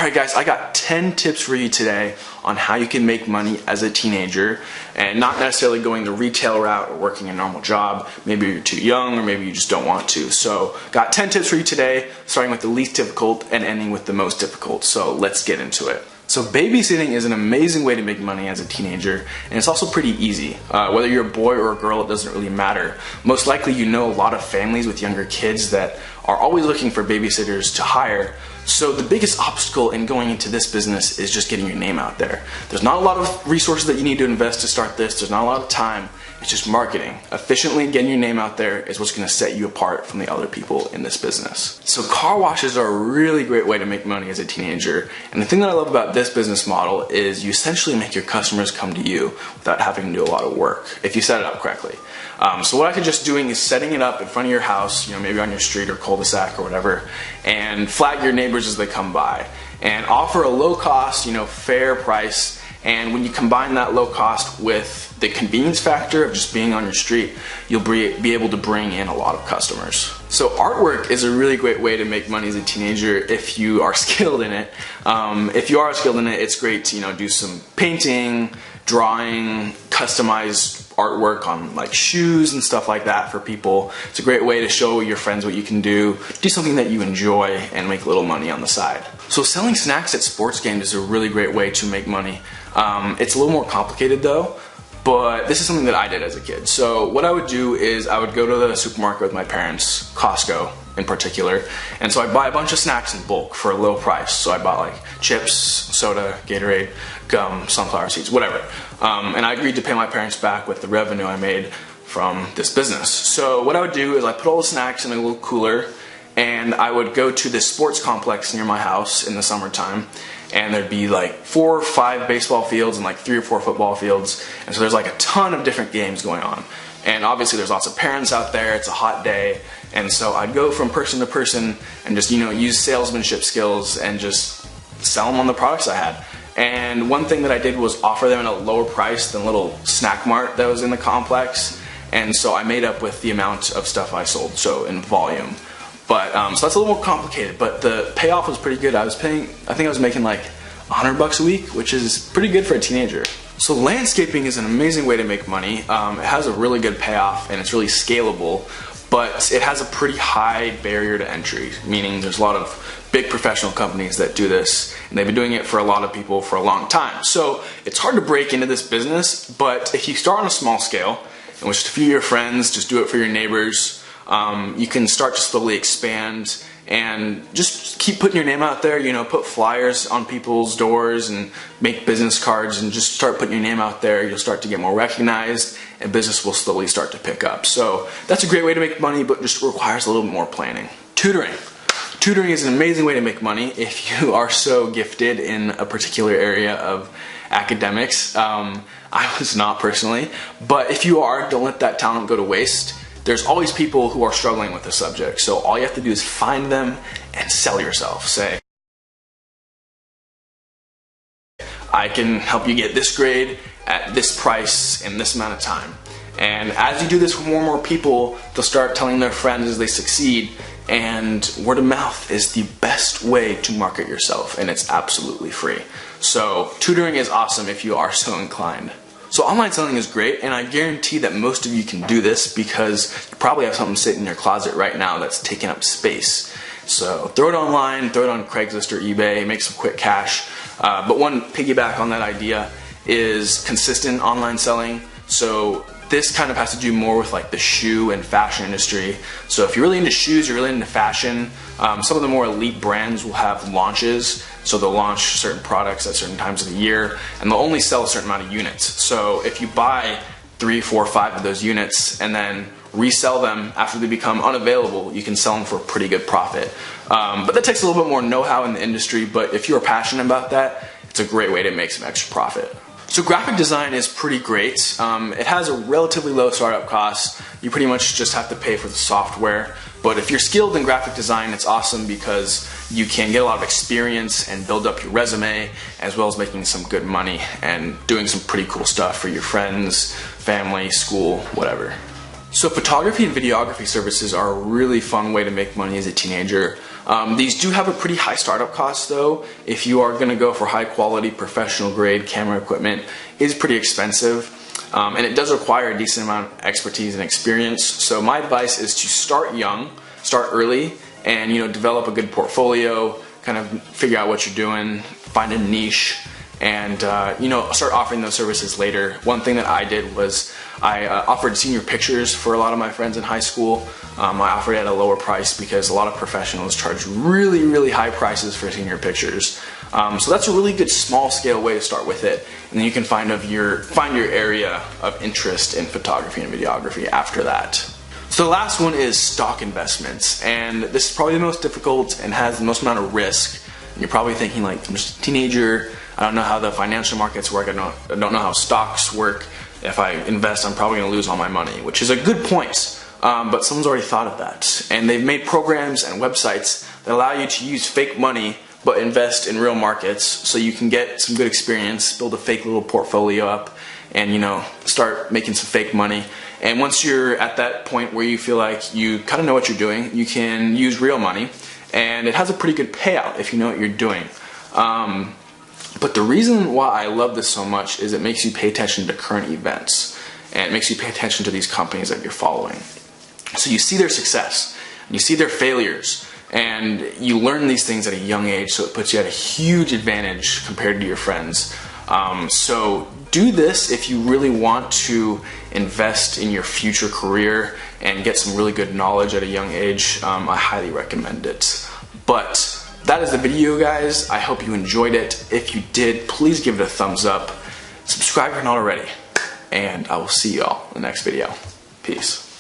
Alright guys, I got 10 tips for you today on how you can make money as a teenager and not necessarily going the retail route or working a normal job. Maybe you're too young or maybe you just don't want to. So got 10 tips for you today, starting with the least difficult and ending with the most difficult. So let's get into it. So babysitting is an amazing way to make money as a teenager, and it's also pretty easy. Whether you're a boy or a girl, it doesn't really matter. Most likely you know a lot of families with younger kids that are always looking for babysitters to hire. So the biggest obstacle in going into this business is just getting your name out there. There's not a lot of resources that you need to invest to start this. There's not a lot of time. It's just marketing. Efficiently getting your name out there is what's going to set you apart from the other people in this business. So car washes are a really great way to make money as a teenager. And the thing that I love about this business model is you essentially make your customers come to you without having to do a lot of work if you set it up correctly. So what I suggest doing is setting it up in front of your house, maybe on your street or cul-de-sac or whatever, and flag your neighbors as they come by and offer a low cost, fair price. And when you combine that low cost with the convenience factor of just being on your street, you'll be able to bring in a lot of customers. So artwork is a really great way to make money as a teenager if you are skilled in it. If you are skilled in it, it's great to do some painting, drawing, customized artwork on like shoes and stuff like that for people. It's a great way to show your friends what you can do something that you enjoy and make a little money on the side. So selling snacks at sports games is a really great way to make money. It's a little more complicated though, but this is something that I did as a kid. So what I would do is I would go to the supermarket with my parents, Costco in particular, and so I'd buy a bunch of snacks in bulk for a low price. So I'd buy like chips, soda, Gatorade, gum, sunflower seeds, whatever. And I agreed to pay my parents back with the revenue I made from this business. So what I would do is I put all the snacks in a little cooler, and I would go to this sports complex near my house in the summertime, and there'd be like 4 or 5 baseball fields and like 3 or 4 football fields, and so there's like a ton of different games going on. And obviously there's lots of parents out there, it's a hot day, and so I'd go from person to person and just use salesmanship skills and just sell them on the products I had. And one thing that I did was offer them at a lower price than a little snack mart that was in the complex, and so I made up with the amount of stuff I sold, so in volume. But so that's a little more complicated, but the payoff was pretty good. I think I was making like $100 a week, which is pretty good for a teenager. So landscaping is an amazing way to make money. It has a really good payoff and it's really scalable, but it has a pretty high barrier to entry, meaning there's a lot of big professional companies that do this, and they've been doing it for a lot of people for a long time. So it's hard to break into this business, but if you start on a small scale and with just a few of your friends, just do it for your neighbors, you can start to slowly expand and just keep putting your name out there, put flyers on people's doors and make business cards and just start putting your name out there. You'll start to get more recognized and business will slowly start to pick up. So that's a great way to make money, but just requires a little more planning. Tutoring. Tutoring is an amazing way to make money if you are so gifted in a particular area of academics. I was not personally, but if you are, don't let that talent go to waste. There's always people who are struggling with the subject, so all you have to do is find them and sell yourself. Say, I can help you get this grade at this price in this amount of time. And as you do this with more and more people, they'll start telling their friends as they succeed, and word of mouth is the best way to market yourself, and it's absolutely free. So tutoring is awesome if you are so inclined. So online selling is great, and I guarantee that most of you can do this because you probably have something sitting in your closet right now that's taking up space. So throw it online, throw it on Craigslist or eBay, make some quick cash. But one piggyback on that idea is consistent online selling. So this kind of has to do more with like the shoe and fashion industry. So if you're really into shoes, you're really into fashion, some of the more elite brands will have launches. So they'll launch certain products at certain times of the year, and they'll only sell a certain amount of units. So if you buy 3, 4, 5 of those units and then resell them after they become unavailable, you can sell them for a pretty good profit. But that takes a little bit more know-how in the industry, but if you're passionate about that, it's a great way to make some extra profit. So graphic design is pretty great. It has a relatively low startup cost. You pretty much just have to pay for the software. But if you're skilled in graphic design, it's awesome because you can get a lot of experience and build up your resume, as well as making some good money and doing some pretty cool stuff for your friends, family, school, whatever. So photography and videography services are a really fun way to make money as a teenager. These do have a pretty high startup cost though. If you are going to go for high quality professional grade camera equipment, it is pretty expensive. And it does require a decent amount of expertise and experience. So my advice is to start young, start early, and develop a good portfolio, kind of figure out what you're doing, find a niche, and start offering those services later. One thing that I did was I offered senior pictures for a lot of my friends in high school. I offered it at a lower price because a lot of professionals charge really, really high prices for senior pictures. So that's a really good small scale way to start with it, and then you can find your area of interest in photography and videography after that. So the last one is stock investments, and this is probably the most difficult and has the most amount of risk. And you're probably thinking, like, I'm just a teenager, I don't know how the financial markets work, I don't know how stocks work. If I invest, I'm probably going to lose all my money, which is a good point, but someone's already thought of that. And they've made programs and websites that allow you to use fake money but invest in real markets, so you can get some good experience, build a fake little portfolio up, and start making some fake money. And once you're at that point where you feel like you kind of know what you're doing, you can use real money, and it has a pretty good payout if you know what you're doing. But the reason why I love this so much is it makes you pay attention to current events, and it makes you pay attention to these companies that you're following. So you see their success, and you see their failures, and you learn these things at a young age, so it puts you at a huge advantage compared to your friends. So do this if you really want to invest in your future career and get some really good knowledge at a young age. I highly recommend it. But that is the video, guys. I hope you enjoyed it. If you did, please give it a thumbs up. Subscribe if you're not already. And I will see y'all in the next video. Peace.